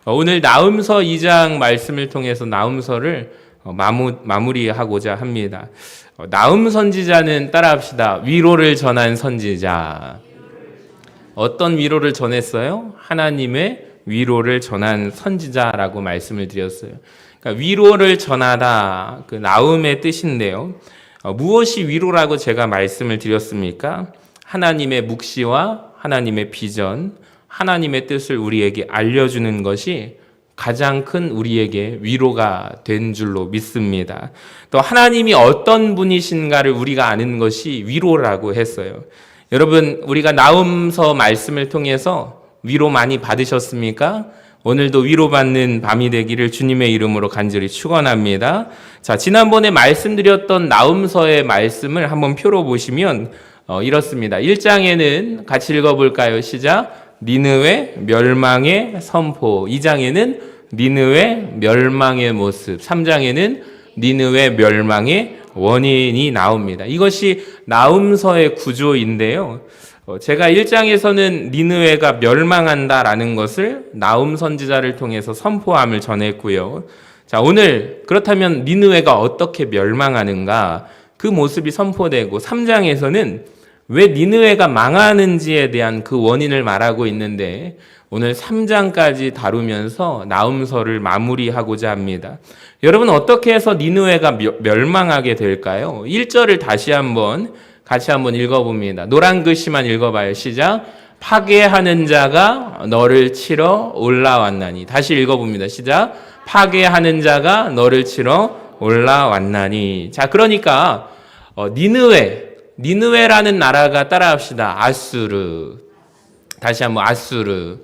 오늘 나훔서 2장 말씀을 통해서 나훔서를 마무리하고자 합니다. 나훔 선지자는 따라합시다. 위로를 전한 선지자. 어떤 위로를 전했어요? 하나님의 위로를 전한 선지자라고 말씀을 드렸어요. 그러니까 위로를 전하다, 그 나훔의 뜻인데요. 무엇이 위로라고 제가 말씀을 드렸습니까? 하나님의 묵시와 하나님의 비전, 하나님의 뜻을 우리에게 알려주는 것이 가장 큰 우리에게 위로가 된 줄로 믿습니다. 또 하나님이 어떤 분이신가를 우리가 아는 것이 위로라고 했어요. 여러분, 우리가 나훔서 말씀을 통해서 위로 많이 받으셨습니까? 오늘도 위로받는 밤이 되기를 주님의 이름으로 간절히 축원합니다. 자, 지난번에 말씀드렸던 나훔서의 말씀을 한번 표로 보시면 이렇습니다. 1장에는 같이 읽어볼까요? 시작. 니느웨 멸망의 선포. 2장에는 니느웨 멸망의 모습. 3장에는 니느웨 멸망의 원인이 나옵니다. 이것이 나훔서의 구조인데요. 제가 1장에서는 니느웨가 멸망한다라는 것을 나훔 선지자를 통해서 선포함을 전했고요. 자, 오늘 그렇다면 니느웨가 어떻게 멸망하는가? 그 모습이 선포되고 3장에서는 왜 니느웨가 망하는지에 대한 그 원인을 말하고 있는데 오늘 3장까지 다루면서 나훔서를 마무리하고자 합니다. 여러분, 어떻게 해서 니느웨가 멸망하게 될까요? 1절을 같이 한번 읽어봅니다. 노란 글씨만 읽어봐요. 시작. 파괴하는 자가 너를 치러 올라왔나니. 다시 읽어봅니다. 시작. 파괴하는 자가 너를 치러 올라왔나니. 자, 그러니까 니느웨라는 나라가 따라합시다. 아수르. 다시 한번 아수르.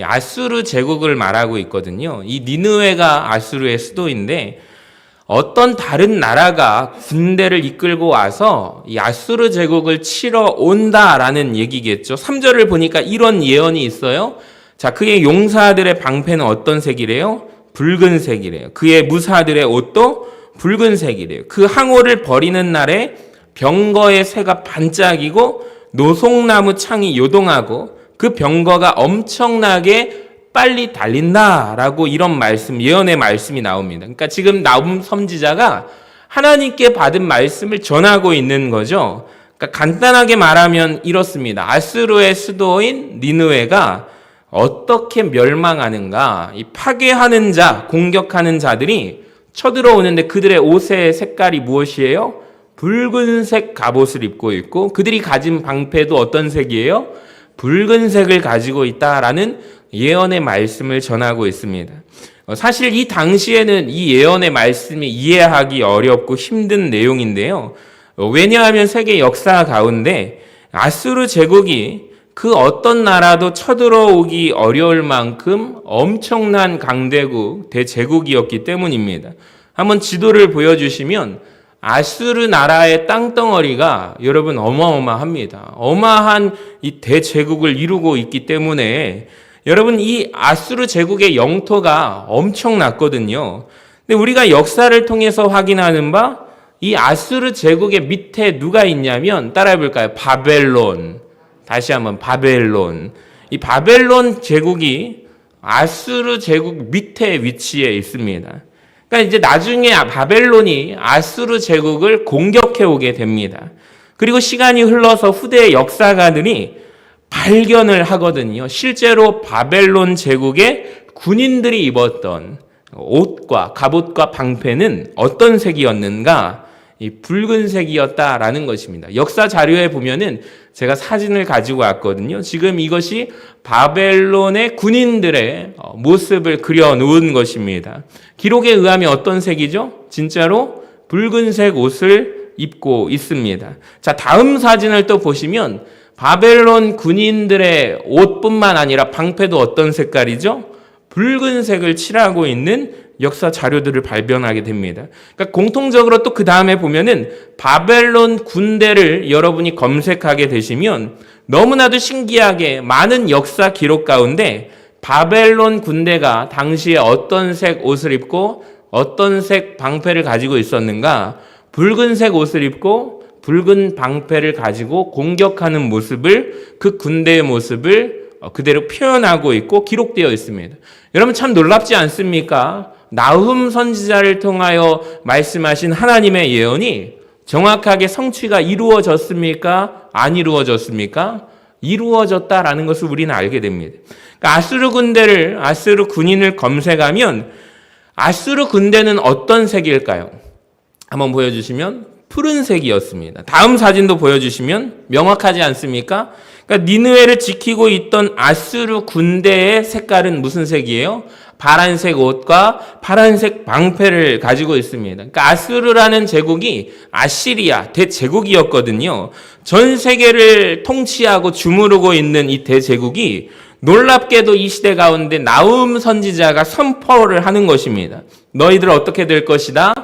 아수르 제국을 말하고 있거든요. 이 니느웨가 아수르의 수도인데 어떤 다른 나라가 군대를 이끌고 와서 이 아수르 제국을 치러 온다라는 얘기겠죠. 3절을 보니까 이런 예언이 있어요. 자, 그의 용사들의 방패는 어떤 색이래요? 붉은색이래요. 그의 무사들의 옷도 붉은색이래요. 그 항오를 버리는 날에 병거의 새가 반짝이고 노송나무 창이 요동하고 그 병거가 엄청나게 빨리 달린다라고 이런 말씀, 예언의 말씀이 나옵니다. 그러니까 지금 나훔 선지자가 하나님께 받은 말씀을 전하고 있는 거죠. 그러니까 간단하게 말하면 이렇습니다. 아수르의 수도인 니느웨가 어떻게 멸망하는가? 이 파괴하는 자, 공격하는 자들이 쳐들어오는데 그들의 옷의 색깔이 무엇이에요? 붉은색 갑옷을 입고 있고 그들이 가진 방패도 어떤 색이에요? 붉은색을 가지고 있다라는 예언의 말씀을 전하고 있습니다. 사실 이 당시에는 이 예언의 말씀이 이해하기 어렵고 힘든 내용인데요. 왜냐하면 세계 역사 가운데 아수르 제국이 그 어떤 나라도 쳐들어오기 어려울 만큼 엄청난 강대국, 대제국이었기 때문입니다. 한번 지도를 보여주시면 아수르 나라의 땅덩어리가 여러분 어마어마합니다. 어마한 이 대제국을 이루고 있기 때문에 여러분 이 아수르 제국의 영토가 엄청났거든요. 근데 우리가 역사를 통해서 확인하는 바 이 아수르 제국의 밑에 누가 있냐면 따라해볼까요? 바벨론. 다시 한번 바벨론. 이 바벨론 제국이 아수르 제국 밑에 위치해 있습니다. 그러니까 이제 나중에 바벨론이 아수르 제국을 공격해 오게 됩니다. 그리고 시간이 흘러서 후대의 역사가들이 발견을 하거든요. 실제로 바벨론 제국의 군인들이 입었던 옷과 갑옷과 방패는 어떤 색이었는가? 이 붉은색이었다라는 것입니다. 역사 자료에 보면은 제가 사진을 가지고 왔거든요. 지금 이것이 바벨론의 군인들의 모습을 그려놓은 것입니다. 기록에 의하면 어떤 색이죠? 진짜로 붉은색 옷을 입고 있습니다. 자, 다음 사진을 또 보시면 바벨론 군인들의 옷뿐만 아니라 방패도 어떤 색깔이죠? 붉은색을 칠하고 있는 역사 자료들을 발견하게 됩니다. 그러니까 공통적으로 또 그 다음에 보면은 바벨론 군대를 여러분이 검색하게 되시면 너무나도 신기하게 많은 역사 기록 가운데 바벨론 군대가 당시에 어떤 색 옷을 입고 어떤 색 방패를 가지고 있었는가? 붉은색 옷을 입고 붉은 방패를 가지고 공격하는 모습을, 그 군대의 모습을 그대로 표현하고 있고 기록되어 있습니다. 여러분 참 놀랍지 않습니까? 나훔 선지자를 통하여 말씀하신 하나님의 예언이 정확하게 성취가 이루어졌습니까? 안 이루어졌습니까? 이루어졌다라는 것을 우리는 알게 됩니다. 그러니까 아수르 군인을 검색하면 아수르 군대는 어떤 색일까요? 한번 보여주시면 푸른색이었습니다. 다음 사진도 보여주시면 명확하지 않습니까? 그러니까 니느웨를 지키고 있던 아수르 군대의 색깔은 무슨 색이에요? 파란색 옷과 파란색 방패를 가지고 있습니다. 그러니까 아수르라는 제국이 아시리아 대제국이었거든요. 전 세계를 통치하고 주무르고 있는 이 대제국이 놀랍게도 이 시대 가운데 나훔 선지자가 선포를 하는 것입니다. 너희들 어떻게 될 것이다?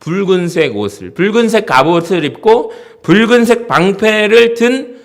붉은색 갑옷을 입고 붉은색 방패를 든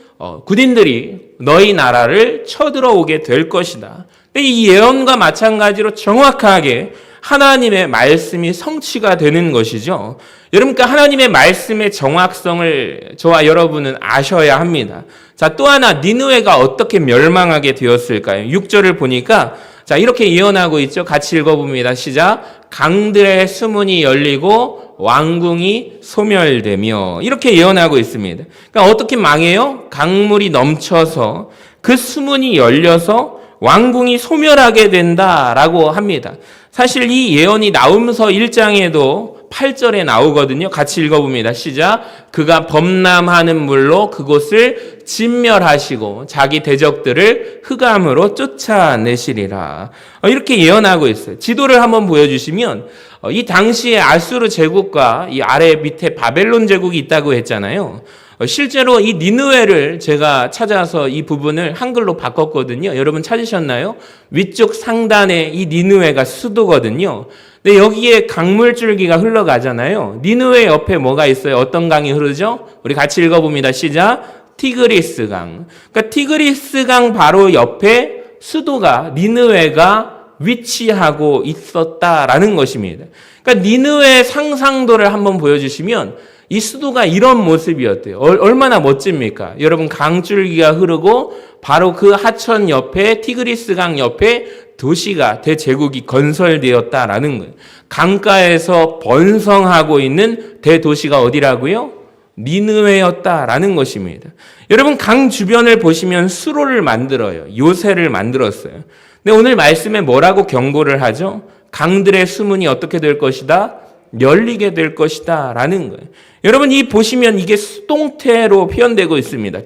군인들이 너희 나라를 쳐들어오게 될 것이다. 이 예언과 마찬가지로 정확하게 하나님의 말씀이 성취가 되는 것이죠. 여러분, 그러니까 하나님의 말씀의 정확성을 저와 여러분은 아셔야 합니다. 자, 또 하나 니느웨가 어떻게 멸망하게 되었을까요? 6절을 보니까 자, 이렇게 예언하고 있죠. 같이 읽어봅니다. 시작. 강들의 수문이 열리고 왕궁이 소멸되며 이렇게 예언하고 있습니다. 그러니까 어떻게 망해요? 강물이 넘쳐서 그 수문이 열려서 왕궁이 소멸하게 된다라고 합니다. 사실 이 예언이 나훔서 1장에도 8절에 나오거든요. 같이 읽어봅니다. 시작. 그가 범람하는 물로 그곳을 진멸하시고 자기 대적들을 흑암으로 쫓아내시리라. 이렇게 예언하고 있어요. 지도를 한번 보여주시면 이 당시에 아수르 제국과 이 아래 밑에 바벨론 제국이 있다고 했잖아요. 실제로 이 니느웨를 제가 찾아서 이 부분을 한글로 바꿨거든요. 여러분 찾으셨나요? 위쪽 상단에 이 니느웨가 수도거든요. 근데 여기에 강물줄기가 흘러가잖아요. 니느웨 옆에 뭐가 있어요? 어떤 강이 흐르죠? 우리 같이 읽어봅니다. 시작. 티그리스 강. 그러니까 티그리스 강 바로 옆에 수도가 니느웨가 위치하고 있었다라는 것입니다. 그러니까 니느웨의 상상도를 한번 보여주시면 이 수도가 이런 모습이었대요. 얼마나 멋집니까? 여러분, 강줄기가 흐르고 바로 그 하천 옆에 티그리스 강 옆에 도시가 대제국이 건설되었다라는 거예요. 강가에서 번성하고 있는 대도시가 어디라고요? 니느웨였다라는 것입니다. 여러분, 강 주변을 보시면 수로를 만들어요. 요새를 만들었어요. 근데 오늘 말씀에 뭐라고 경고를 하죠? 강들의 수문이 어떻게 될 것이다? 열리게 될 것이다 라는 거예요. 여러분, 이 보시면 이게 수동태로 표현되고 있습니다.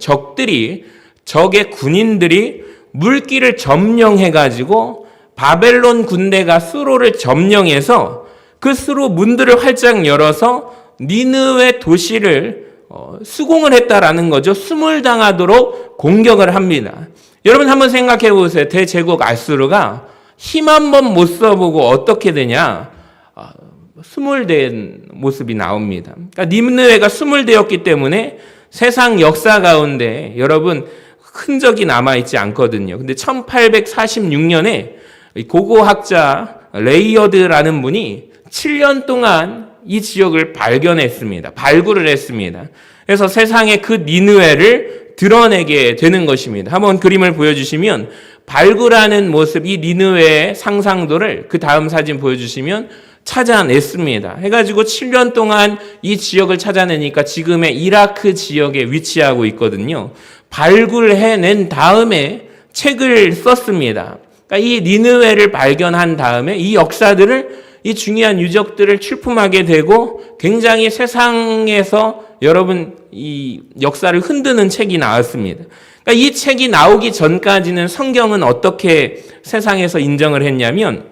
적의 군인들이 물길을 점령해가지고 바벨론 군대가 수로를 점령해서 그 수로 문들을 활짝 열어서 니느웨 도시를 수공을 했다라는 거죠. 수몰당하도록 공격을 합니다. 여러분 한번 생각해 보세요. 대제국 아수르가 힘 한번 못 써보고 어떻게 되냐? 수몰된 모습이 나옵니다. 그러니까 니느웨가 수몰되었기 때문에 세상 역사 가운데 여러분 흔적이 남아있지 않거든요. 근데 1846년에 고고학자 레이어드라는 분이 7년 동안 이 지역을 발견했습니다. 발굴을 했습니다. 그래서 세상에 그 니느웨를 드러내게 되는 것입니다. 한번 그림을 보여주시면 발굴하는 모습, 이 니느웨의 상상도를 그 다음 사진 보여주시면 찾아냈습니다. 해가지고 7년 동안 이 지역을 찾아내니까 지금의 이라크 지역에 위치하고 있거든요. 발굴해낸 다음에 책을 썼습니다. 그러니까 이 니느웨를 발견한 다음에 이 역사들을, 이 중요한 유적들을 출품하게 되고 굉장히 세상에서 여러분 이 역사를 흔드는 책이 나왔습니다. 그러니까 이 책이 나오기 전까지는 성경은 어떻게 세상에서 인정을 했냐면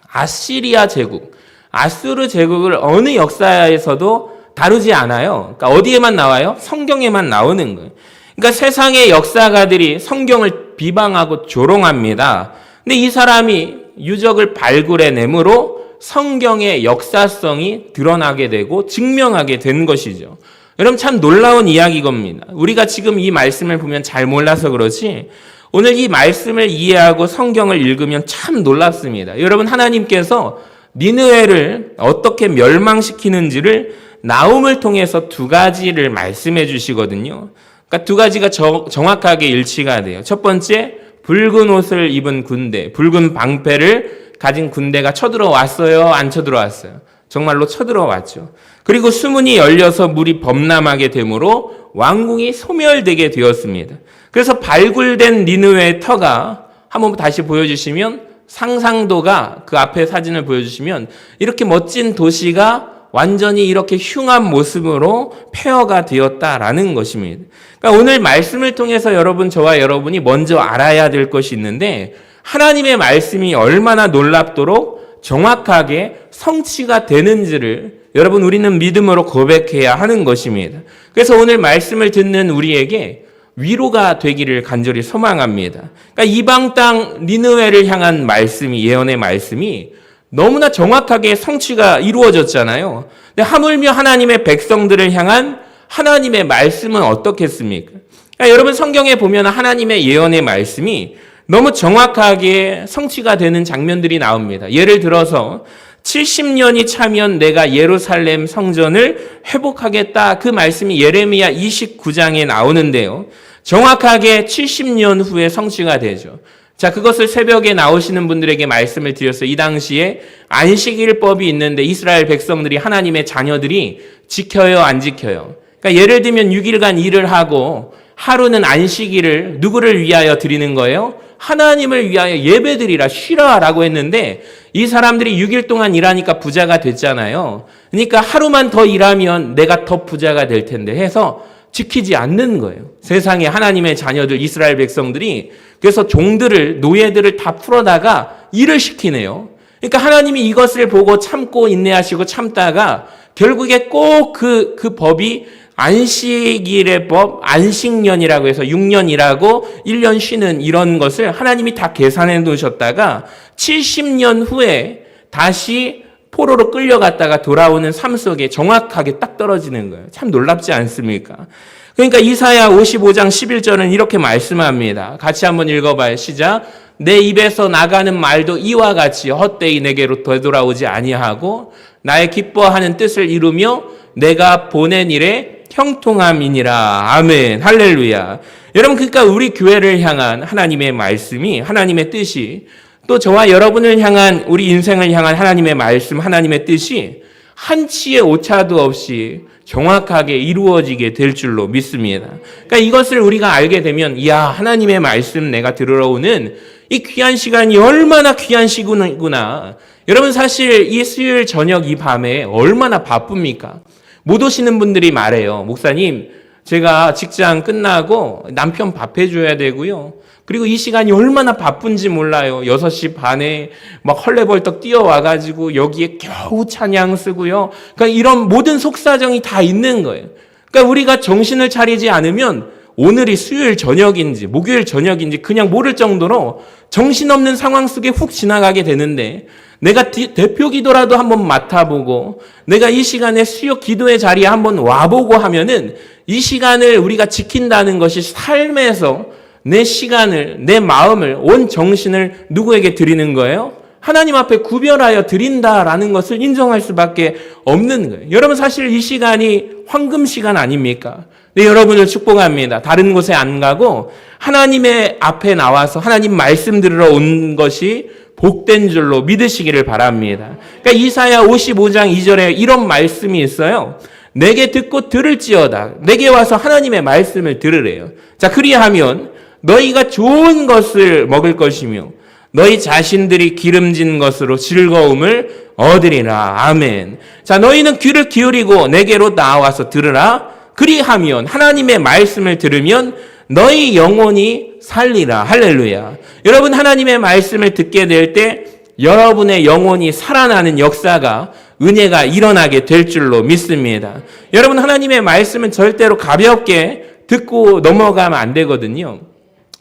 아시리아 제국, 아수르 제국을 어느 역사에서도 다루지 않아요. 그러니까 어디에만 나와요? 성경에만 나오는 거예요. 그러니까 세상의 역사가들이 성경을 비방하고 조롱합니다. 근데 이 사람이 유적을 발굴해내므로 성경의 역사성이 드러나게 되고 증명하게 된 것이죠. 여러분 참 놀라운 이야기 겁니다. 우리가 지금 이 말씀을 보면 잘 몰라서 그렇지 오늘 이 말씀을 이해하고 성경을 읽으면 참 놀랍습니다. 여러분 하나님께서 니느웨를 어떻게 멸망시키는지를 나훔을 통해서 두 가지를 말씀해 주시거든요. 그러니까 두 가지가 정확하게 일치가 돼요. 첫 번째, 붉은 옷을 입은 군대, 붉은 방패를 가진 군대가 쳐들어왔어요? 안 쳐들어왔어요? 정말로 쳐들어왔죠. 그리고 수문이 열려서 물이 범람하게 되므로 왕궁이 소멸되게 되었습니다. 그래서 발굴된 니느웨의 터가 한번 다시 보여주시면 상상도가 그 앞에 사진을 보여주시면 이렇게 멋진 도시가 완전히 이렇게 흉한 모습으로 폐허가 되었다라는 것입니다. 그러니까 오늘 말씀을 통해서 저와 여러분이 먼저 알아야 될 것이 있는데 하나님의 말씀이 얼마나 놀랍도록 정확하게 성취가 되는지를 여러분 우리는 믿음으로 고백해야 하는 것입니다. 그래서 오늘 말씀을 듣는 우리에게 위로가 되기를 간절히 소망합니다. 그러니까 이방 땅 니느웨를 향한 말씀이 예언의 말씀이 너무나 정확하게 성취가 이루어졌잖아요. 근데 하물며 하나님의 백성들을 향한 하나님의 말씀은 어떻겠습니까? 그러니까 여러분 성경에 보면 하나님의 예언의 말씀이 너무 정확하게 성취가 되는 장면들이 나옵니다. 예를 들어서 70년이 차면 내가 예루살렘 성전을 회복하겠다. 그 말씀이 예레미야 29장에 나오는데요. 정확하게 70년 후에 성취가 되죠. 자, 그것을 새벽에 나오시는 분들에게 말씀을 드렸어요. 이 당시에 안식일법이 있는데 이스라엘 백성들이 하나님의 자녀들이 지켜요, 안 지켜요? 그러니까 예를 들면 6일간 일을 하고 하루는 안식일을 누구를 위하여 드리는 거예요? 하나님을 위하여 예배드리라, 쉬라라고 했는데 이 사람들이 6일 동안 일하니까 부자가 됐잖아요. 그러니까 하루만 더 일하면 내가 더 부자가 될 텐데 해서 지키지 않는 거예요. 세상에 하나님의 자녀들 이스라엘 백성들이 그래서 종들을 노예들을 다 풀어다가 일을 시키네요. 그러니까 하나님이 이것을 보고 참고 인내하시고 참다가 결국에 꼭 그 법이 안식일의 법, 안식년이라고 해서 6년 일하고 1년 쉬는 이런 것을 하나님이 다 계산해 놓으셨다가 70년 후에 다시 포로로 끌려갔다가 돌아오는 삶 속에 정확하게 딱 떨어지는 거예요. 참 놀랍지 않습니까? 그러니까 이사야 55장 11절은 이렇게 말씀합니다. 같이 한번 읽어봐요. 시작. 내 입에서 나가는 말도 이와 같이 헛되이 내게로 되돌아오지 아니하고 나의 기뻐하는 뜻을 이루며 내가 보낸 일에 형통함이니라. 아멘. 할렐루야. 여러분, 그러니까 우리 교회를 향한 하나님의 말씀이, 하나님의 뜻이, 또 저와 여러분을 향한, 우리 인생을 향한 하나님의 말씀, 하나님의 뜻이 한치의 오차도 없이 정확하게 이루어지게 될 줄로 믿습니다. 그러니까 이것을 우리가 알게 되면, 이야, 하나님의 말씀 내가 들으러 오는 이 귀한 시간이 얼마나 귀한 시구나. 여러분, 사실 이 수요일 저녁 이 밤에 얼마나 바쁩니까? 못 오시는 분들이 말해요. 목사님, 제가 직장 끝나고 남편 밥 해줘야 되고요. 그리고 이 시간이 얼마나 바쁜지 몰라요. 6시 반에 막 헐레벌떡 뛰어와가지고 여기에 겨우 찬양 쓰고요. 그러니까 이런 모든 속사정이 다 있는 거예요. 그러니까 우리가 정신을 차리지 않으면 오늘이 수요일 저녁인지 목요일 저녁인지 그냥 모를 정도로 정신없는 상황 속에 훅 지나가게 되는데 내가 대표 기도라도 한번 맡아보고 내가 이 시간에 수요 기도의 자리에 한번 와보고 하면은 이 시간을 우리가 지킨다는 것이 삶에서 내 시간을, 내 마음을, 온 정신을 누구에게 드리는 거예요? 하나님 앞에 구별하여 드린다라는 것을 인정할 수밖에 없는 거예요. 여러분, 사실 이 시간이 황금 시간 아닙니까? 네, 여러분을 축복합니다. 다른 곳에 안 가고 하나님의 앞에 나와서 하나님 말씀 들으러 온 것이 복된 줄로 믿으시기를 바랍니다. 그러니까 이사야 55장 2절에 이런 말씀이 있어요. 내게 듣고 들을지어다. 내게 와서 하나님의 말씀을 들으래요. 자, 그리하면 너희가 좋은 것을 먹을 것이며 너희 자신들이 기름진 것으로 즐거움을 얻으리라. 아멘. 자, 너희는 귀를 기울이고 내게로 나와서 들으라. 그리하면 하나님의 말씀을 들으면 너희 영혼이 살리라. 할렐루야. 여러분, 하나님의 말씀을 듣게 될 때 여러분의 영혼이 살아나는 역사가, 은혜가 일어나게 될 줄로 믿습니다. 여러분, 하나님의 말씀은 절대로 가볍게 듣고 넘어가면 안 되거든요.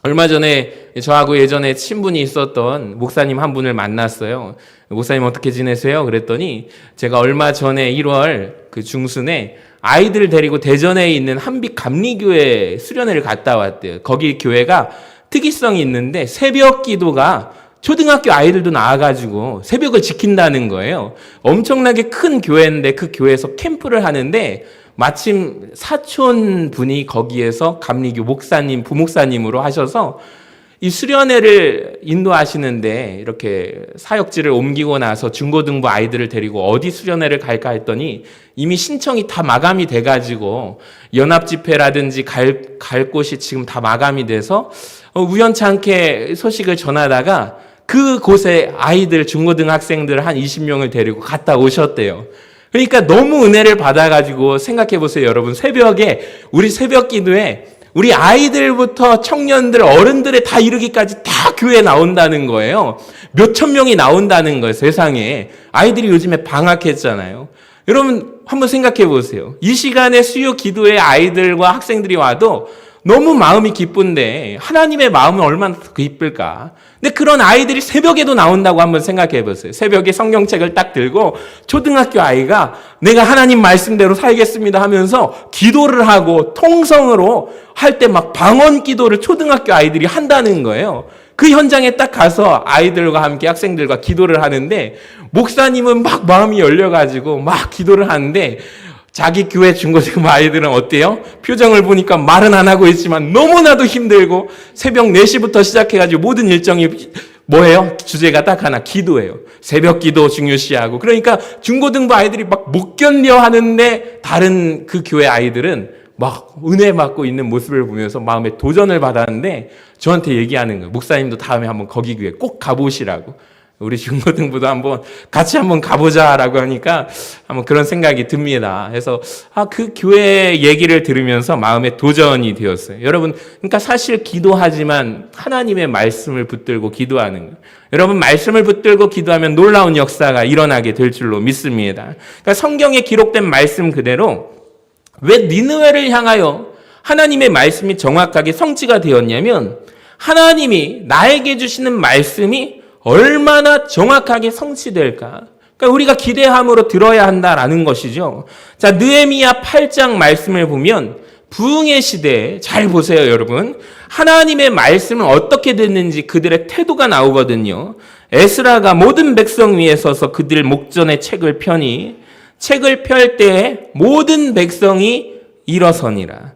얼마 전에 저하고 예전에 친분이 있었던 목사님 한 분을 만났어요. 목사님 어떻게 지내세요? 그랬더니 제가 얼마 전에 1월 그 중순에 아이들 데리고 대전에 있는 한빛 감리교회 수련회를 갔다 왔대요. 거기 교회가 특이성이 있는데 새벽 기도가 초등학교 아이들도 나와가지고 새벽을 지킨다는 거예요. 엄청나게 큰 교회인데 그 교회에서 캠프를 하는데 마침 사촌 분이 거기에서 감리교 목사님, 부목사님으로 하셔서 이 수련회를 인도하시는데 이렇게 사역지를 옮기고 나서 중고등부 아이들을 데리고 어디 수련회를 갈까 했더니 이미 신청이 다 마감이 돼가지고 연합집회라든지 갈 곳이 지금 다 마감이 돼서 우연찮게 소식을 전하다가 그곳에 아이들, 중고등 학생들 한 20명을 데리고 갔다 오셨대요. 그러니까 너무 은혜를 받아가지고 생각해 보세요, 여러분. 새벽에, 우리 새벽 기도에 우리 아이들부터 청년들, 어른들에 다 이르기까지 다 교회에 나온다는 거예요. 몇천 명이 나온다는 거예요, 세상에. 아이들이 요즘에 방학했잖아요. 여러분, 한번 생각해 보세요. 이 시간에 수요 기도에 아이들과 학생들이 와도 너무 마음이 기쁜데 하나님의 마음은 얼마나 더 기쁠까? 근데 그런 아이들이 새벽에도 나온다고 한번 생각해 보세요. 새벽에 성경책을 딱 들고 초등학교 아이가 내가 하나님 말씀대로 살겠습니다 하면서 기도를 하고 통성으로 할 때 막 방언 기도를 초등학교 아이들이 한다는 거예요. 그 현장에 딱 가서 아이들과 함께 학생들과 기도를 하는데 목사님은 막 마음이 열려가지고 막 기도를 하는데 자기 교회 중고등 아이들은 어때요? 표정을 보니까 말은 안 하고 있지만 너무나도 힘들고 새벽 4시부터 시작해가지고 모든 일정이 뭐예요? 주제가 딱 하나, 기도예요. 새벽 기도 중요시하고. 그러니까 중고등부 아이들이 막 못 견뎌 하는데 다른 그 교회 아이들은 막 은혜 받고 있는 모습을 보면서 마음에 도전을 받았는데 저한테 얘기하는 거예요. 목사님도 다음에 한번 거기 교회 꼭 가보시라고. 우리 중고등부도 같이 한번 가보자라고 하니까 한번 그런 생각이 듭니다. 그래서 그 교회 얘기를 들으면서 마음에 도전이 되었어요. 여러분, 그러니까 사실 기도하지만 하나님의 말씀을 붙들고 기도하는 거예요. 여러분, 말씀을 붙들고 기도하면 놀라운 역사가 일어나게 될 줄로 믿습니다. 그러니까 성경에 기록된 말씀 그대로 왜 니느웨를 향하여 하나님의 말씀이 정확하게 성취가 되었냐면 하나님이 나에게 주시는 말씀이 얼마나 정확하게 성취될까? 그러니까 우리가 기대함으로 들어야 한다라는 것이죠. 자, 느헤미야 8장 말씀을 보면 부흥의 시대에 잘 보세요, 여러분. 하나님의 말씀은 어떻게 됐는지 그들의 태도가 나오거든요. 에스라가 모든 백성 위에 서서 그들 목전에 책을 펴니 책을 펼 때에 모든 백성이 일어서니라.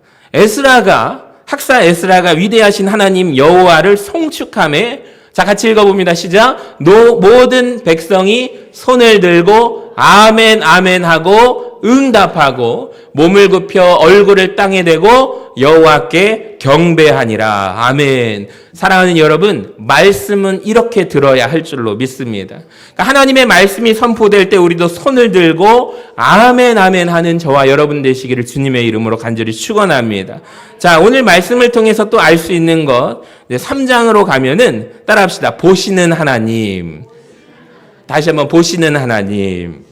학사 에스라가 위대하신 하나님 여호와를 송축하며 자, 같이 읽어봅니다. 시작. 모든 백성이 손을 들고 아멘 아멘 하고 응답하고 몸을 굽혀 얼굴을 땅에 대고 여호와께 경배하니라. 아멘. 사랑하는 여러분, 말씀은 이렇게 들어야 할 줄로 믿습니다. 그러니까 하나님의 말씀이 선포될 때 우리도 손을 들고 아멘 아멘 하는 저와 여러분 되시기를 주님의 이름으로 간절히 축원합니다. 자, 오늘 말씀을 통해서 또 알 수 있는 것 3장으로 가면은 따라합시다. 보시는 하나님. 다시 한번 보시는 하나님.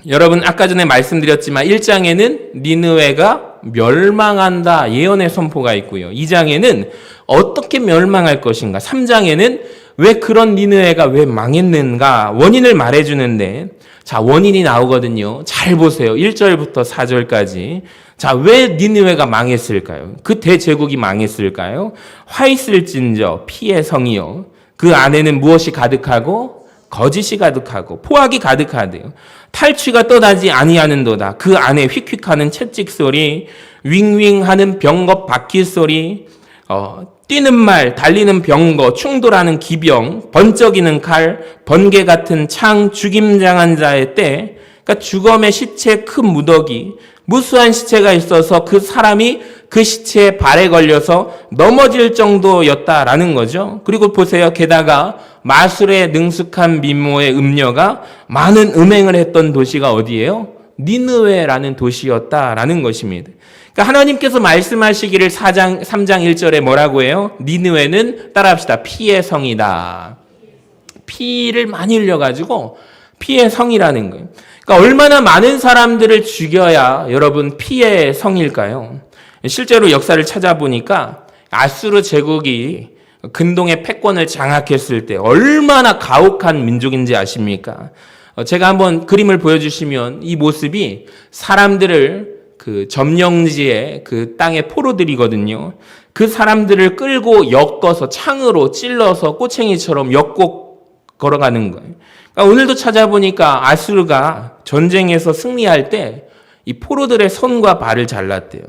여러분, 아까 전에 말씀드렸지만 1장에는 니느웨가 멸망한다 예언의 선포가 있고요. 2장에는 어떻게 멸망할 것인가. 3장에는 왜 그런 니느웨가 왜 망했는가 원인을 말해주는데 자, 원인이 나오거든요. 잘 보세요. 1절부터 4절까지. 자, 왜 니느웨가 망했을까요? 그 대제국이 망했을까요? 화 있을진저 피의 성이요. 그 안에는 무엇이 가득하고 거짓이 가득하고 포악이 가득하대요. 탈취가 떠나지 아니하는도다. 그 안에 휙휙하는 채찍 소리, 윙윙하는 병거 바퀴 소리, 뛰는 말, 달리는 병거, 충돌하는 기병, 번쩍이는 칼, 번개 같은 창, 죽임당한 자의 때, 그러니까 죽음의 시체 큰 무더기, 무수한 시체가 있어서 그 사람이 그 시체에 발에 걸려서 넘어질 정도였다라는 거죠. 그리고 보세요. 게다가 마술에 능숙한 미모의 음녀가 많은 음행을 했던 도시가 어디예요? 니느웨라는 도시였다라는 것입니다. 그러니까 하나님께서 말씀하시기를 3장 1절에 뭐라고 해요? 니느웨는 따라합시다. 피의 성이다. 피를 많이 흘려가지고 피의 성이라는 거예요. 그러니까 얼마나 많은 사람들을 죽여야 여러분 피의 성일까요? 실제로 역사를 찾아보니까 아수르 제국이 근동의 패권을 장악했을 때 얼마나 가혹한 민족인지 아십니까? 제가 한번 그림을 보여주시면 이 모습이 사람들을 그 점령지에 그 땅에 포로들이거든요. 그 사람들을 끌고 엮어서 창으로 찔러서 꼬챙이처럼 엮고 걸어가는 거예요. 그러니까 오늘도 찾아보니까 아수르가 전쟁에서 승리할 때 이 포로들의 손과 발을 잘랐대요.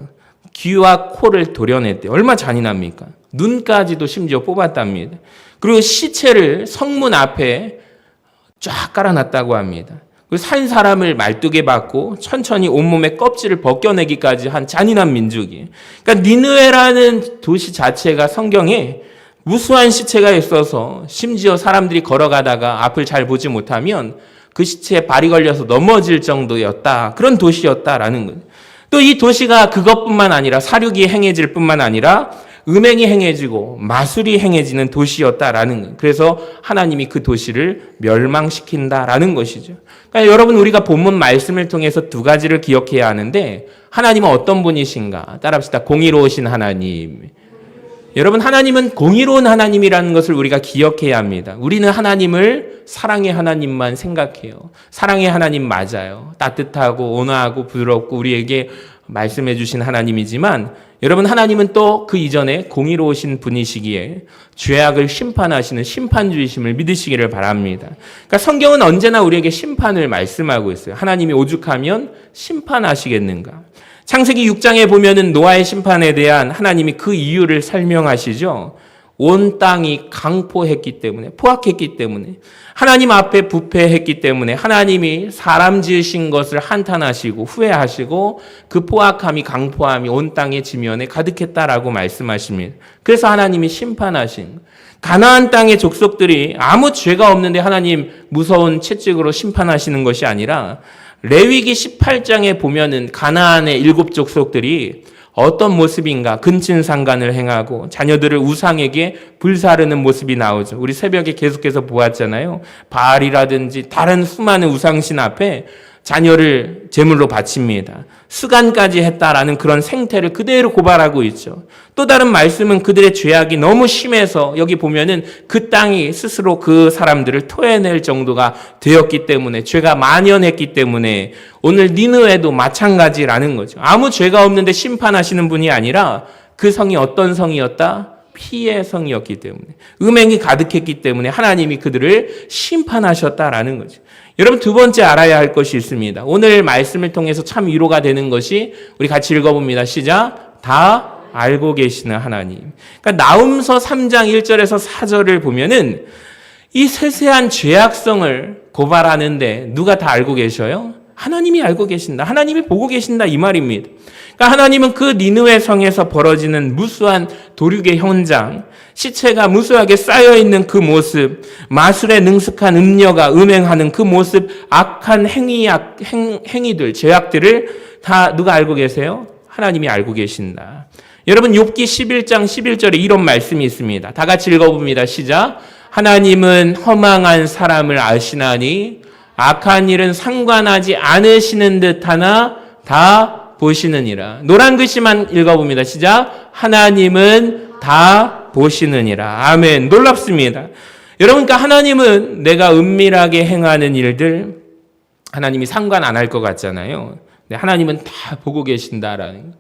귀와 코를 도려냈대요. 얼마나 잔인합니까? 눈까지도 심지어 뽑았답니다. 그리고 시체를 성문 앞에 쫙 깔아놨다고 합니다. 산 사람을 말뚝에 박고 천천히 온몸에 껍질을 벗겨내기까지 한 잔인한 민족이에요. 그러니까 니느웨라는 도시 자체가 성경에 무수한 시체가 있어서 심지어 사람들이 걸어가다가 앞을 잘 보지 못하면 그 시체에 발이 걸려서 넘어질 정도였다. 그런 도시였다라는 거예요. 또 이 도시가 그것뿐만 아니라 사륙이 행해질 뿐만 아니라 음행이 행해지고 마술이 행해지는 도시였다라는 거예요. 그래서 하나님이 그 도시를 멸망시킨다라는 것이죠. 그러니까 여러분, 우리가 본문 말씀을 통해서 두 가지를 기억해야 하는데, 하나님은 어떤 분이신가? 따라합시다. 공의로우신 하나님. 여러분, 하나님은 공의로운 하나님이라는 것을 우리가 기억해야 합니다. 우리는 하나님을 사랑의 하나님만 생각해요. 사랑의 하나님 맞아요. 따뜻하고 온화하고 부드럽고 우리에게 말씀해 주신 하나님이지만, 여러분, 하나님은 또 그 이전에 공의로우신 분이시기에 죄악을 심판하시는 심판주이심을 믿으시기를 바랍니다. 그러니까 성경은 언제나 우리에게 심판을 말씀하고 있어요. 하나님이 오죽하면 심판하시겠는가? 창세기 6장에 보면은 노아의 심판에 대한 하나님이 그 이유를 설명하시죠. 온 땅이 강포했기 때문에, 포악했기 때문에, 하나님 앞에 부패했기 때문에 하나님이 사람 지으신 것을 한탄하시고 후회하시고 그 포악함이, 강포함이 온 땅의 지면에 가득했다라고 말씀하십니다. 그래서 하나님이 심판하신, 가나안 땅의 족속들이 아무 죄가 없는데 하나님 무서운 채찍으로 심판하시는 것이 아니라, 레위기 18장에 보면은 가나안의 7 족속들이 어떤 모습인가? 근친상간을 행하고 자녀들을 우상에게 불사르는 모습이 나오죠. 우리 새벽에 계속해서 보았잖아요. 바알이라든지 다른 수많은 우상신 앞에 자녀를 제물로 바칩니다. 수간까지 했다라는 그런 생태를 그대로 고발하고 있죠. 또 다른 말씀은 그들의 죄악이 너무 심해서 여기 보면은 그 땅이 스스로 그 사람들을 토해낼 정도가 되었기 때문에, 죄가 만연했기 때문에 오늘 니느웨도 마찬가지라는 거죠. 아무 죄가 없는데 심판하시는 분이 아니라 그 성이 어떤 성이었다? 피의 성이었기 때문에, 음행이 가득했기 때문에 하나님이 그들을 심판하셨다라는 거죠. 여러분, 두 번째 알아야 할 것이 있습니다. 오늘 말씀을 통해서 참 위로가 되는 것이, 우리 같이 읽어봅니다. 시작. 다 알고 계시는 하나님. 그러니까 나훔서 3장 1절에서 4절을 보면은 이 세세한 죄악성을 고발하는데 누가 다 알고 계셔요? 하나님이 알고 계신다. 하나님이 보고 계신다, 이 말입니다. 그러니까 하나님은 그 니느웨 성에서 벌어지는 무수한 도륙의 현장, 시체가 무수하게 쌓여있는 그 모습, 마술에 능숙한 음녀가 음행하는 그 모습, 악한 행위들, 죄악들을 다 누가 알고 계세요? 하나님이 알고 계신다. 여러분, 욥기 11장 11절에 이런 말씀이 있습니다. 다 같이 읽어봅니다. 시작. 하나님은 허망한 사람을 아시나니 악한 일은 상관하지 않으시는 듯하나 다 보시느니라. 노란 글씨만 읽어봅니다. 시작. 하나님은 다 보시느니라. 아멘. 놀랍습니다. 여러분, 그러니까 하나님은 내가 은밀하게 행하는 일들 하나님이 상관 안 할 것 같잖아요. 근데 하나님은 다 보고 계신다라는,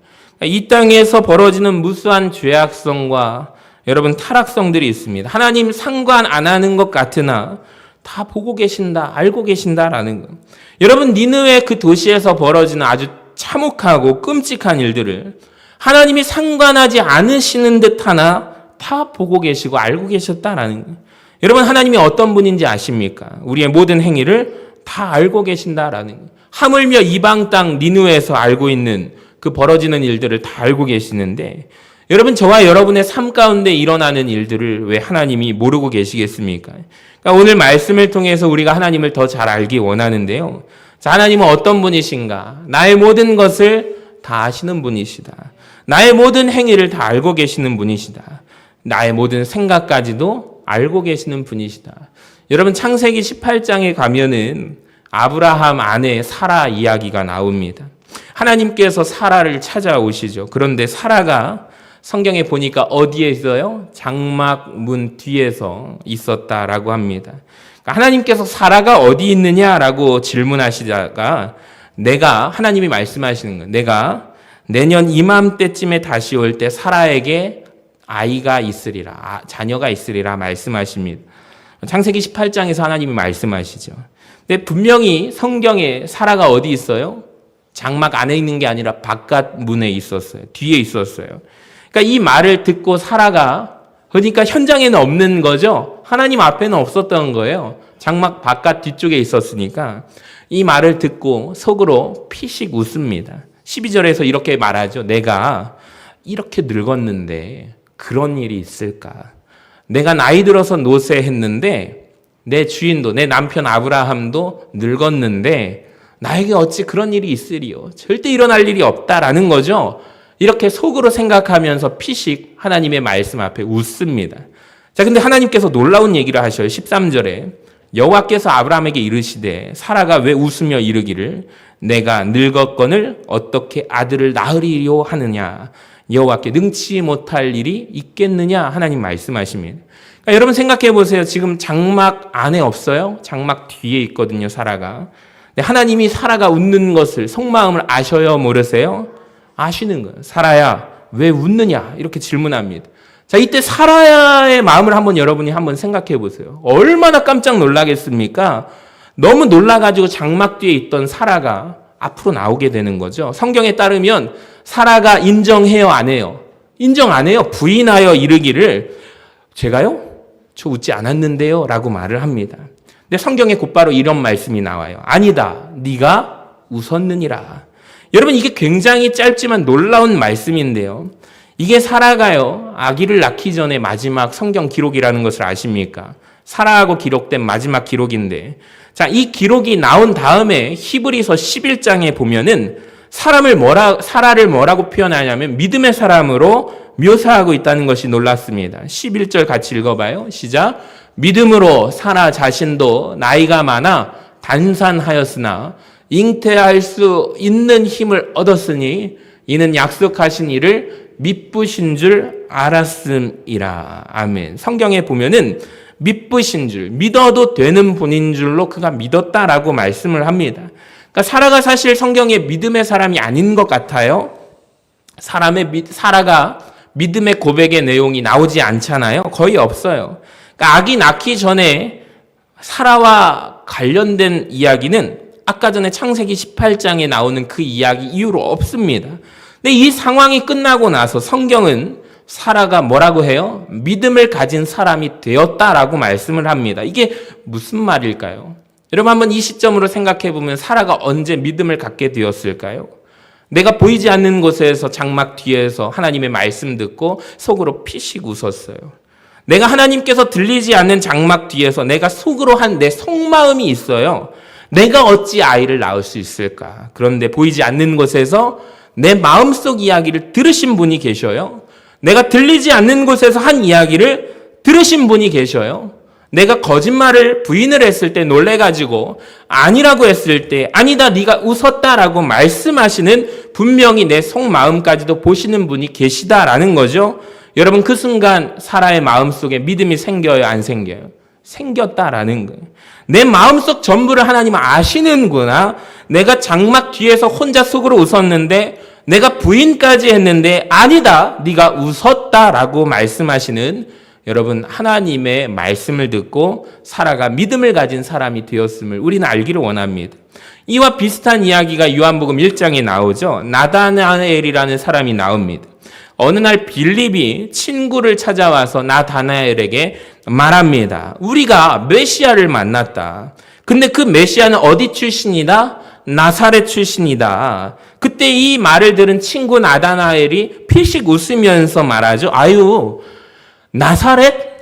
이 땅에서 벌어지는 무수한 죄악성과 여러분 타락성들이 있습니다. 하나님 상관 안 하는 것 같으나 다 보고 계신다, 알고 계신다라는 거. 여러분, 니느웨 그 도시에서 벌어지는 아주 참혹하고 끔찍한 일들을 하나님이 상관하지 않으시는 듯하나 다 보고 계시고 알고 계셨다라는 거예요. 여러분, 하나님이 어떤 분인지 아십니까? 우리의 모든 행위를 다 알고 계신다라는 거예요. 하물며 이방 땅 니느웨에서 알고 있는 그 벌어지는 일들을 다 알고 계시는데, 여러분, 저와 여러분의 삶 가운데 일어나는 일들을 왜 하나님이 모르고 계시겠습니까? 그러니까 오늘 말씀을 통해서 우리가 하나님을 더 잘 알기 원하는데요. 자, 하나님은 어떤 분이신가? 나의 모든 것을 다 아시는 분이시다. 나의 모든 행위를 다 알고 계시는 분이시다. 나의 모든 생각까지도 알고 계시는 분이시다. 여러분, 창세기 18장에 가면은 아브라함 아내 사라 이야기가 나옵니다. 하나님께서 사라를 찾아오시죠. 그런데 사라가 성경에 보니까 어디에 있어요? 장막 문 뒤에서 있었다라고 합니다. 그러니까 하나님께서 사라가 어디 있느냐라고 질문하시다가 하나님이 말씀하시는 거예요. 내가 내년 이맘때쯤에 다시 올 때 사라에게 아이가 있으리라, 자녀가 있으리라 말씀하십니다. 창세기 18장에서 하나님이 말씀하시죠. 근데 분명히 성경에 사라가 어디 있어요? 장막 안에 있는 게 아니라 바깥 문에 있었어요. 뒤에 있었어요. 그러니까 이 말을 듣고 사라가, 그러니까 현장에는 없는 거죠. 하나님 앞에는 없었던 거예요. 장막 바깥 뒤쪽에 있었으니까. 이 말을 듣고 속으로 피식 웃습니다. 12절에서 이렇게 말하죠. 내가 이렇게 늙었는데 그런 일이 있을까? 내가 나이 들어서 노쇠했는데 내 주인도, 내 남편 아브라함도 늙었는데 나에게 어찌 그런 일이 있으리요? 절대 일어날 일이 없다라는 거죠. 이렇게 속으로 생각하면서 피식 하나님의 말씀 앞에 웃습니다. 자, 근데 하나님께서 놀라운 얘기를 하셔요. 13절에 여호와께서 아브라함에게 이르시되 사라가 왜 웃으며 이르기를 내가 늙었거늘 어떻게 아들을 낳으리요 하느냐. 여호와께 능치 못할 일이 있겠느냐 하나님 말씀하십니다. 그러니까 여러분 생각해 보세요. 지금 장막 안에 없어요? 장막 뒤에 있거든요, 사라가. 하나님이 사라가 웃는 것을, 속마음을 아셔요, 모르세요? 아시는 거예요. 사라야, 왜 웃느냐? 이렇게 질문합니다. 자, 이때 사라의 마음을 여러분이 한번 생각해 보세요. 얼마나 깜짝 놀라겠습니까? 너무 놀라가지고 장막 뒤에 있던 사라가 앞으로 나오게 되는 거죠. 성경에 따르면 사라가 인정해요, 안 해요? 인정 안 해요. 부인하여 이르기를 제가요? 저 웃지 않았는데요? 라고 말을 합니다. 근데 성경에 곧바로 이런 말씀이 나와요. 아니다. 네가 웃었느니라. 여러분 이게 굉장히 짧지만 놀라운 말씀인데요. 이게 사라가요. 아기를 낳기 전에 마지막 성경 기록이라는 것을 아십니까? 사라하고 기록된 마지막 기록인데 자, 이 기록이 나온 다음에 히브리서 11장에 보면은 사라를 뭐라고 표현하냐면 믿음의 사람으로 묘사하고 있다는 것이 놀랍습니다. 11절 같이 읽어봐요. 시작. 믿음으로 사라 자신도 나이가 많아 단산하였으나 잉태할 수 있는 힘을 얻었으니 이는 약속하신 이를 미쁘신 줄 알았음이라. 아멘. 성경에 보면은 미쁘신 줄, 믿어도 되는 분인 줄로 그가 믿었다라고 말씀을 합니다. 그러니까 사라가 사실 성경에 믿음의 사람이 아닌 것 같아요. 사라가 믿음의 고백의 내용이 나오지 않잖아요. 거의 없어요. 그러니까 아기 낳기 전에 사라와 관련된 이야기는 아까 전에 창세기 18장에 나오는 그 이야기 이후로 없습니다. 근데 이 상황이 끝나고 나서 성경은 사라가 뭐라고 해요? 믿음을 가진 사람이 되었다라고 말씀을 합니다. 이게 무슨 말일까요? 여러분 한번 이 시점으로 생각해 보면 사라가 언제 믿음을 갖게 되었을까요? 내가 보이지 않는 곳에서 장막 뒤에서 하나님의 말씀 듣고 속으로 피식 웃었어요. 내가 하나님께서 들리지 않는 장막 뒤에서 내가 속으로 한 내 속마음이 있어요. 내가 어찌 아이를 낳을 수 있을까? 그런데 보이지 않는 곳에서 내 마음속 이야기를 들으신 분이 계셔요. 내가 들리지 않는 곳에서 한 이야기를 들으신 분이 계셔요. 내가 거짓말을 부인을 했을 때 놀래가지고 아니라고 했을 때 아니다 네가 웃었다라고 말씀하시는 분명히 내 속마음까지도 보시는 분이 계시다라는 거죠. 여러분 그 순간 사라의 마음속에 믿음이 생겨요, 안 생겨요? 생겼다라는 거예요. 내 마음속 전부를 하나님은 아시는구나. 내가 장막 뒤에서 혼자 속으로 웃었는데 내가 부인까지 했는데 아니다 네가 웃었다라고 말씀하시는 여러분 하나님의 말씀을 듣고 사라가 믿음을 가진 사람이 되었음을 우리는 알기를 원합니다. 이와 비슷한 이야기가 요한복음 1장에 나오죠. 나다나엘이라는 사람이 나옵니다. 어느 날 빌립이 친구를 찾아와서 나다나엘에게 말합니다. 우리가 메시아를 만났다. 근데 그 메시아는 어디 출신이다? 나사렛 출신이다. 그때 이 말을 들은 친구 나다나엘이 피식 웃으면서 말하죠. 아유,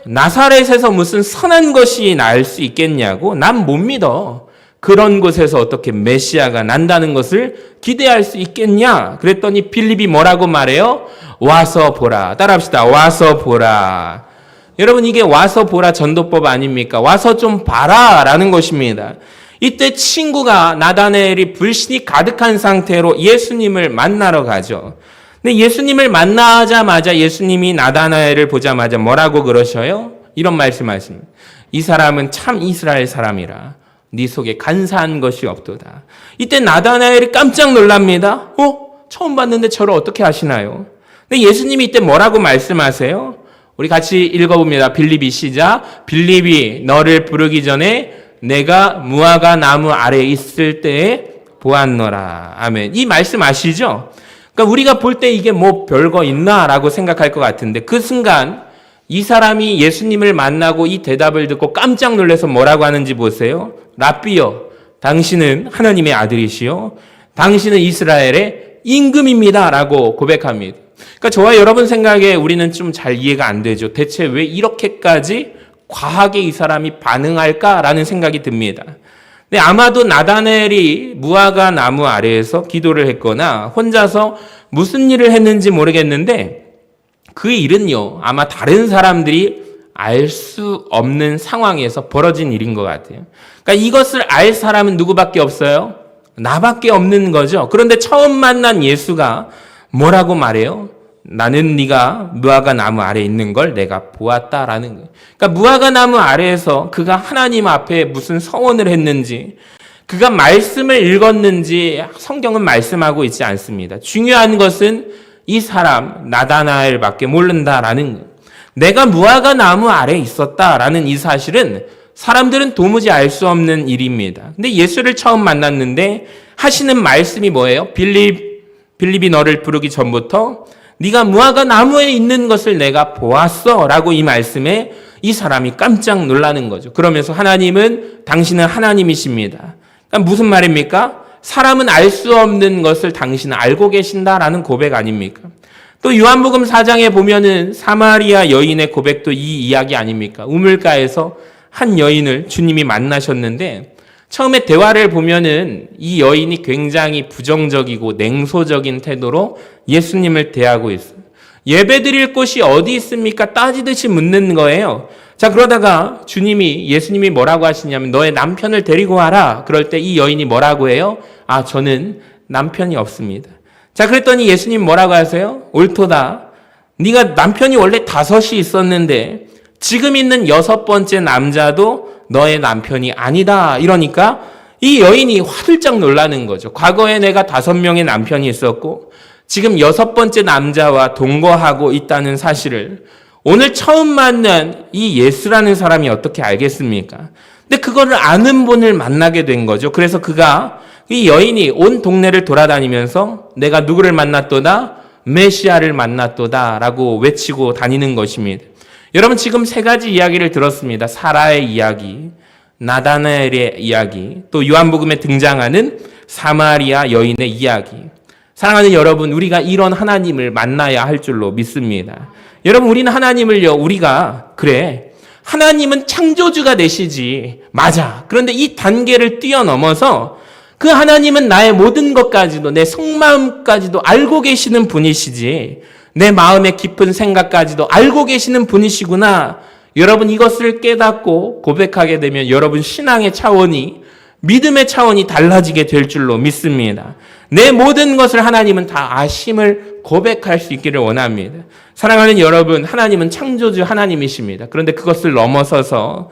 나사렛에서 무슨 선한 것이 날 수 있겠냐고? 난 못 믿어. 그런 곳에서 어떻게 메시아가 난다는 것을 기대할 수 있겠냐? 그랬더니 빌립이 뭐라고 말해요? 와서 보라. 따라합시다. 와서 보라. 여러분 이게 와서 보라 전도법 아닙니까? 와서 좀 봐라라는 것입니다. 이때 친구가 나다나엘이 불신이 가득한 상태로 예수님을 만나러 가죠. 근데 예수님을 만나자마자 예수님이 나다나엘을 보자마자 뭐라고 그러셔요? 이런 말씀하십니다. 이 사람은 참 이스라엘 사람이라 네 속에 간사한 것이 없도다. 이때 나다나엘이 깜짝 놀랍니다. 처음 봤는데 저를 어떻게 아시나요? 근데 예수님이 이때 뭐라고 말씀하세요? 우리 같이 읽어봅니다. 빌립이 시작. 빌립이 너를 부르기 전에 내가 무화과 나무 아래에 있을 때에 보았노라. 아멘. 이 말씀 아시죠? 그러니까 우리가 볼 때 이게 뭐 별거 있나라고 생각할 것 같은데 그 순간 이 사람이 예수님을 만나고 이 대답을 듣고 깜짝 놀라서 뭐라고 하는지 보세요. 라삐여, 당신은 하나님의 아들이시요 당신은 이스라엘의 임금입니다 라고 고백합니다. 그러니까 저와 여러분 생각에 우리는 좀 잘 이해가 안 되죠. 대체 왜 이렇게까지 과하게 이 사람이 반응할까라는 생각이 듭니다. 근데 아마도 나다나엘이 무화과 나무 아래에서 기도를 했거나 혼자서 무슨 일을 했는지 모르겠는데 그 일은요 아마 다른 사람들이 알 수 없는 상황에서 벌어진 일인 것 같아요. 그러니까 이것을 알 사람은 누구밖에 없어요? 나밖에 없는 거죠. 그런데 처음 만난 예수가 뭐라고 말해요? 나는 네가 무화과 나무 아래에 있는 걸 내가 보았다라는 거예요. 그러니까 무화과 나무 아래에서 그가 하나님 앞에 무슨 서원을 했는지 그가 말씀을 읽었는지 성경은 말씀하고 있지 않습니다. 중요한 것은 이 사람 나다나엘밖에 모른다라는 거예요. 내가 무화과 나무 아래에 있었다라는 이 사실은 사람들은 도무지 알 수 없는 일입니다. 근데 예수를 처음 만났는데 하시는 말씀이 뭐예요? 빌립이 너를 부르기 전부터 네가 무화과 나무에 있는 것을 내가 보았어 라고 이 말씀에 이 사람이 깜짝 놀라는 거죠. 그러면서 하나님은 당신은 하나님이십니다. 그러니까 무슨 말입니까? 사람은 알 수 없는 것을 당신은 알고 계신다라는 고백 아닙니까? 또 요한복음 4장에 보면은 사마리아 여인의 고백도 이 이야기 아닙니까? 우물가에서 한 여인을 주님이 만나셨는데 처음에 대화를 보면은 이 여인이 굉장히 부정적이고 냉소적인 태도로 예수님을 대하고 있어요. 예배 드릴 곳이 어디 있습니까? 따지듯이 묻는 거예요. 자, 그러다가 예수님이 뭐라고 하시냐면 너의 남편을 데리고 와라. 그럴 때 이 여인이 뭐라고 해요? 아, 저는 남편이 없습니다. 자, 그랬더니 예수님 뭐라고 하세요? 옳도다. 네가 남편이 원래 5이 있었는데 지금 있는 6번째 남자도 너의 남편이 아니다. 이러니까 이 여인이 화들짝 놀라는 거죠. 과거에 내가 5명의 남편이 있었고 지금 6번째 남자와 동거하고 있다는 사실을 오늘 처음 만난 이 예수라는 사람이 어떻게 알겠습니까? 근데 그거를 아는 분을 만나게 된 거죠. 그래서 이 여인이 온 동네를 돌아다니면서 내가 누구를 만났도다? 메시아를 만났도다 라고 외치고 다니는 것입니다. 여러분 지금 3가지 이야기를 들었습니다. 사라의 이야기, 나다나엘의 이야기, 또 요한복음에 등장하는 사마리아 여인의 이야기. 사랑하는 여러분, 우리가 이런 하나님을 만나야 할 줄로 믿습니다. 여러분, 우리는 하나님을요, 하나님은 창조주가 되시지. 맞아. 그런데 이 단계를 뛰어넘어서 그 하나님은 나의 모든 것까지도, 내 속마음까지도 알고 계시는 분이시지. 내 마음의 깊은 생각까지도 알고 계시는 분이시구나. 여러분 이것을 깨닫고 고백하게 되면 여러분 신앙의 차원이, 믿음의 차원이 달라지게 될 줄로 믿습니다. 내 모든 것을 하나님은 다 아심을 고백할 수 있기를 원합니다. 사랑하는 여러분, 하나님은 창조주 하나님이십니다. 그런데 그것을 넘어서서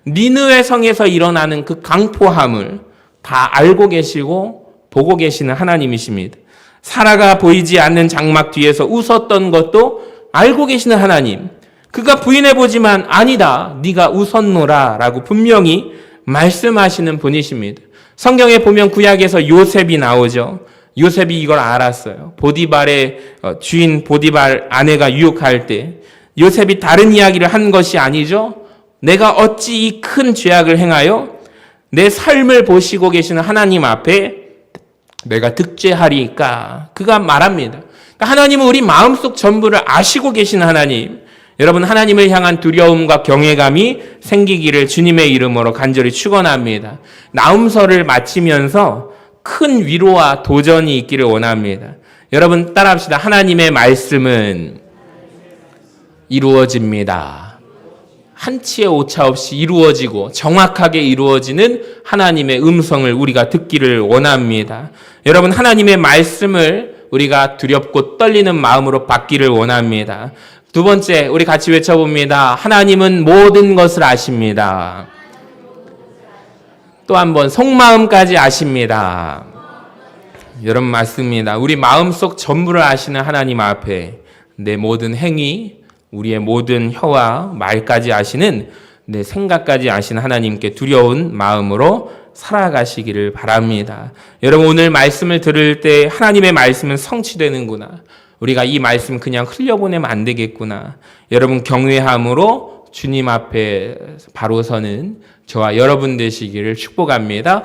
니느웨 성에서 일어나는 그 강포함을 다 알고 계시고 보고 계시는 하나님이십니다. 사라가 보이지 않는 장막 뒤에서 웃었던 것도 알고 계시는 하나님. 그가 부인해보지만 아니다, 네가 웃었노라 라고 분명히 말씀하시는 분이십니다. 성경에 보면 구약에서 요셉이 나오죠. 요셉이 이걸 알았어요. 보디발의 주인 보디발 아내가 유혹할 때 요셉이 다른 이야기를 한 것이 아니죠. 내가 어찌 이 큰 죄악을 행하여 내 삶을 보시고 계시는 하나님 앞에 내가 득죄하리까? 그가 말합니다. 하나님은 우리 마음속 전부를 아시고 계시는 하나님. 여러분, 하나님을 향한 두려움과 경외감이 생기기를 주님의 이름으로 간절히 축원합니다. 나음서를 마치면서 큰 위로와 도전이 있기를 원합니다. 여러분 따라합시다. 하나님의 말씀은 이루어집니다. 한치의 오차 없이 이루어지고 정확하게 이루어지는 하나님의 음성을 우리가 듣기를 원합니다. 여러분, 하나님의 말씀을 우리가 두렵고 떨리는 마음으로 받기를 원합니다. 2번째, 우리 같이 외쳐봅니다. 하나님은 모든 것을 아십니다. 또 한 번, 속마음까지 아십니다. 여러분, 맞습니다. 우리 마음속 전부를 아시는 하나님 앞에 내 모든 행위, 우리의 모든 혀와 말까지 아시는 내 생각까지 아신 하나님께 두려운 마음으로 살아가시기를 바랍니다. 여러분, 오늘 말씀을 들을 때 하나님의 말씀은 성취되는구나. 우리가 이 말씀 그냥 흘려보내면 안 되겠구나. 여러분, 경외함으로 주님 앞에 바로 서는 저와 여러분 되시기를 축복합니다.